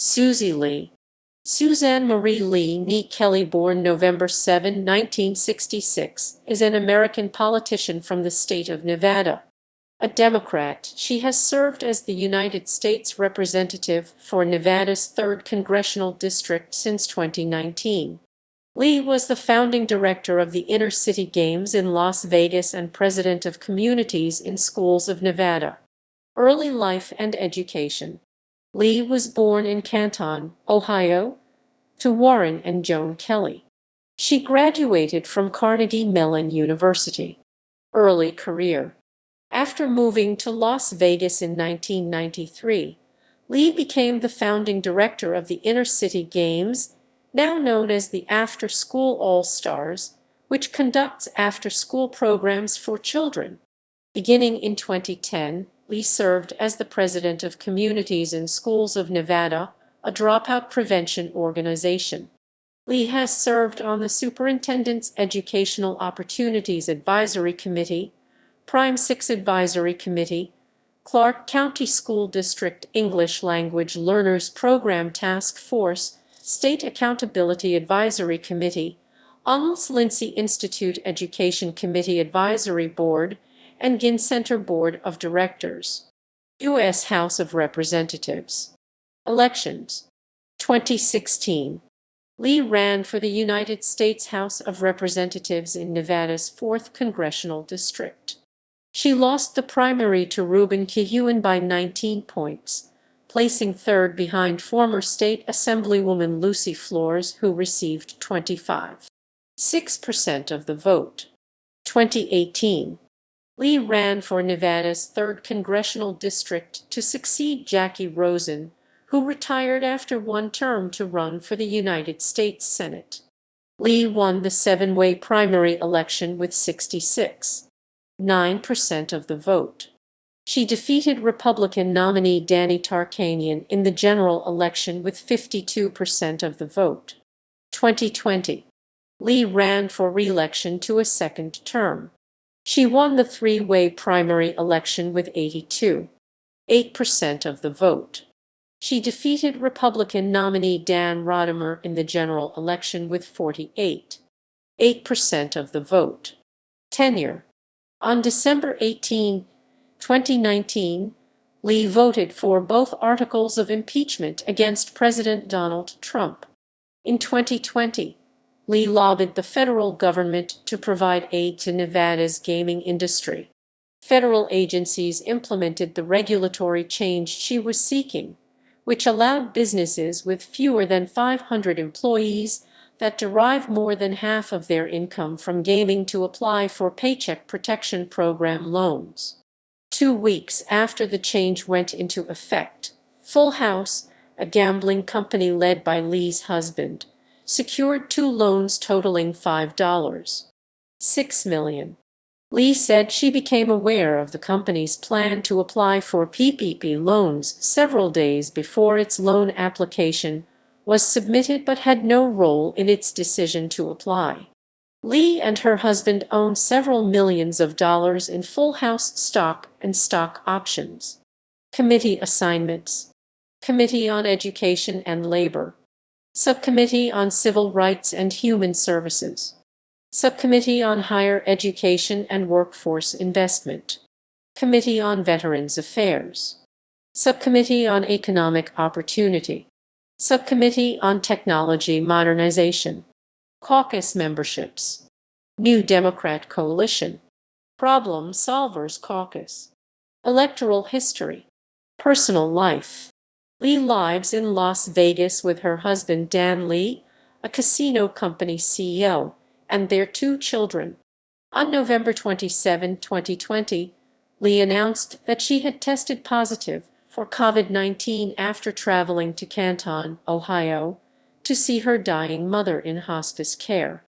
Susie Lee. Suzanne Marie Lee, née Kelley, born November 7, 1966, is an American politician from the state of Nevada. A Democrat, she has served as the United States Representative for Nevada's 3rd Congressional District since 2019. Lee was the founding director of the Inner City Games in Las Vegas and president of Communities in Schools of Nevada. Early life and education. Lee was born in Canton, Ohio, to Warren and Joan Kelley. She graduated from Carnegie Mellon University. Early career. After moving to Las Vegas in 1993, Lee became the founding director of the Inner City Games, now known as the After School All-Stars, which conducts after-school programs for children. Beginning in 2010, Lee served as the president of Communities in Schools of Nevada, a dropout prevention organization. Lee has served on the Superintendent's Educational Opportunities Advisory Committee, Prime 6 Advisory Committee, Clark County School District English Language Learners Program Task Force, State Accountability Advisory Committee, Lindsay Institute Education Committee Advisory Board, and Ginn Center Board of Directors. U.S. House of Representatives. Elections. 2016. Lee ran for the United States House of Representatives in Nevada's 4th Congressional District. She lost the primary to Ruben Kihuen by 19 points, placing third behind former State Assemblywoman Lucy Flores, who received 25.6% of the vote. 2018. Lee ran for Nevada's 3rd Congressional District to succeed Jackie Rosen, who retired after one term to run for the United States Senate. Lee won the 7-way primary election with 66.9% of the vote. She defeated Republican nominee Danny Tarkanian in the general election with 52% of the vote. 2020. Lee ran for re-election to a second term. She won the 3-way primary election with 82.8% of the vote. She defeated Republican nominee Dan Rodimer in the general election with 48.8% of the vote. Tenure. On December 18, 2019, Lee voted for both articles of impeachment against President Donald Trump. In 2020, Lee lobbied the federal government to provide aid to Nevada's gaming industry. Federal agencies implemented the regulatory change she was seeking, which allowed businesses with fewer than 500 employees that derive more than half of their income from gaming to apply for Paycheck Protection Program loans. 2 weeks after the change went into effect, Full House, a gambling company led by Lee's husband, secured 2 loans totaling $5.6 million. Lee said she became aware of the company's plan to apply for PPP loans several days before its loan application was submitted, but had no role in its decision to apply. Lee and her husband own several millions of dollars in Full House stock and stock options. Committee assignments. Committee on Education and Labor. Subcommittee on Civil Rights and Human Services. Subcommittee on Higher Education and Workforce Investment. Committee on Veterans Affairs. Subcommittee on Economic Opportunity. Subcommittee on Technology Modernization. Caucus memberships. New Democrat Coalition. Problem Solvers Caucus. Electoral history. Personal life. Lee lives in Las Vegas with her husband Dan Lee, a casino company CEO, and their 2 children. On November 27, 2020, Lee announced that she had tested positive for COVID-19 after traveling to Canton, Ohio, to see her dying mother in hospice care.